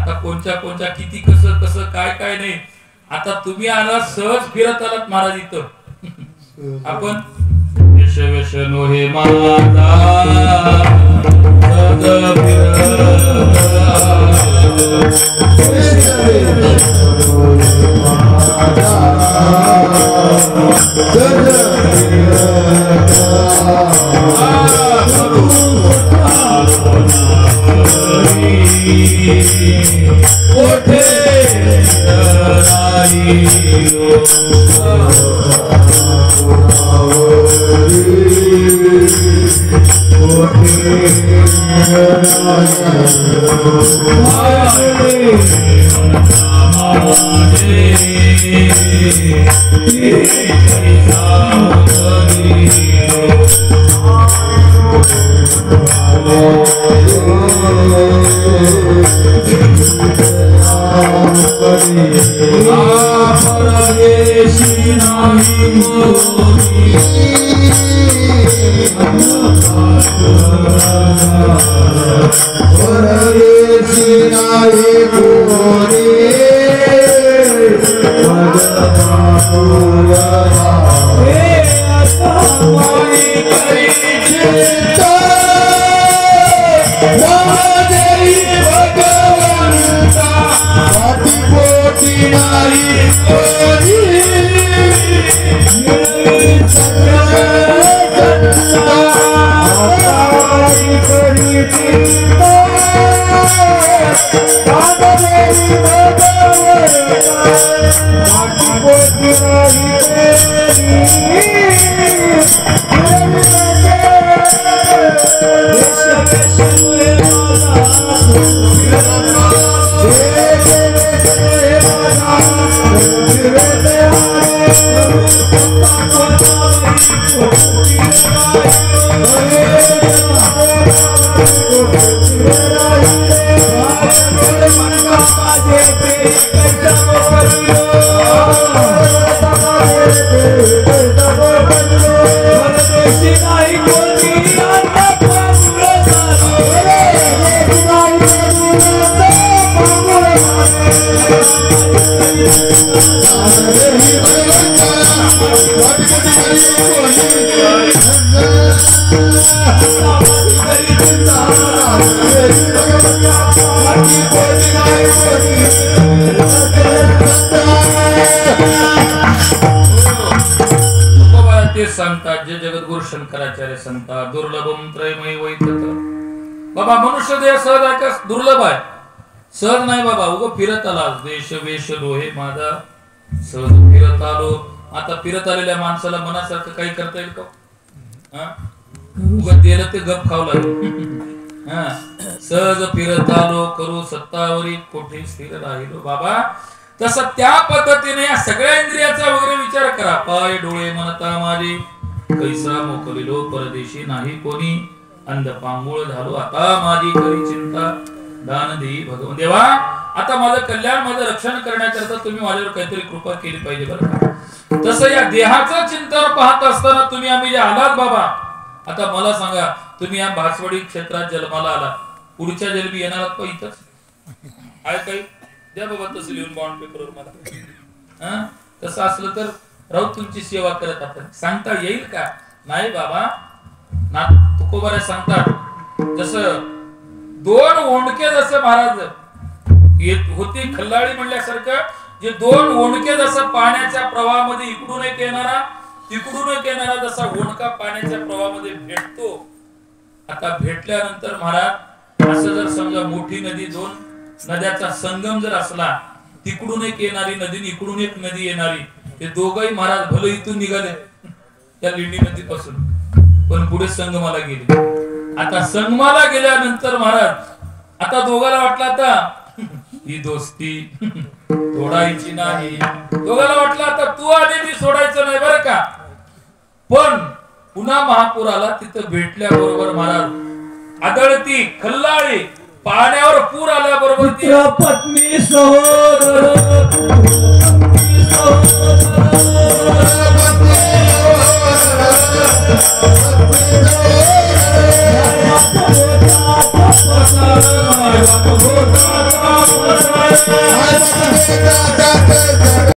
आता कोणच्या कोणच्या किती कसं कसं काय काय नाही. आता तुम्ही आला सहज फिरत आलात महाराज इथं. आपण यश व्यसनो हे माझा सांगतात जे जगद्गुरु शंकराचार्य सांगतात दुर्लभम त्रयमय वैतत. बाबा मनुष्य देह सहज आहे का? दुर्लभ आहे, सहज नाही बाबा. उग फिरत आला देश वेश लोहे माझा सहज फिरत आलो. आता फिरत आलेल्या माणसाला मनासारखं काही करता येईल का? उग दिलं ते गप खाऊ लागेल. सहज फिरत आलो करू सत्तावरी कोठे स्थिर राहिलो. बाबा तसं त्या पद्धतीने या सगळ्या इंद्रियाचा वगैरे विचार करा. पाय डोळे मनता माझे कैसा मोकलिलो परदेशी नाही कोणी. अंध पांगुळ झालो आता माझी करी चिंता दान देई भगवान. देवा आता माझं कल्याण माझं रक्षण करण्याकरता तुम्ही माझ्यावर काहीतरी कृपा केली पाहिजे बरं का. तसं या देहाचं चिंतन पाहत असताना तुम्ही आम्ही जे आलात बाबा. आता मला सांगा तुम्ही या भासवडी क्षेत्रात जन्माला आला, पुढच्या जन्मी येणार आहात इथंच आहे काही? द्या बाबा तसं लिहून बॉन्ड पेपरवर मला. तसं असलं तर राहू तुमची सेवा करत आपण. सांगता येईल का? नाही बाबा. ना तुकोबारा सांगतात जसं दोन ओंडके जसं महाराज होती खल्लाळी म्हणल्यासारखं जे दोन ओंडके जसं पाण्याच्या प्रवाहामध्ये इकडून एक येणारा तिकडून एक येणारा जसा ओंडका पाण्याच्या प्रवाहामध्ये भेटतो. आता भेटल्यानंतर महाराज असं जर समजा मोठी नदी दोन नद्याचा संगम जर असला, तिकडून एक येणारी नदी इकडून एक नदी येणारी, ते दोघही महाराज भले इथून निघाले त्या लिंडी नदीपासून, पण पुढे संगमाला गेले. आता संगमाला गेल्यानंतर महाराज आता दोघाला वाटलं आता ही दोस्ती तोडायची नाही. दोघाला वाटलं आता तू आधी मी सोडायचं नाही बरं का. पण पुन्हा महापूर आला. तिथं भेटल्याबरोबर महाराज आदळती खल्लाळी पाण्यावर पूर आल्याबरोबर ती पत्नी सहोदर हो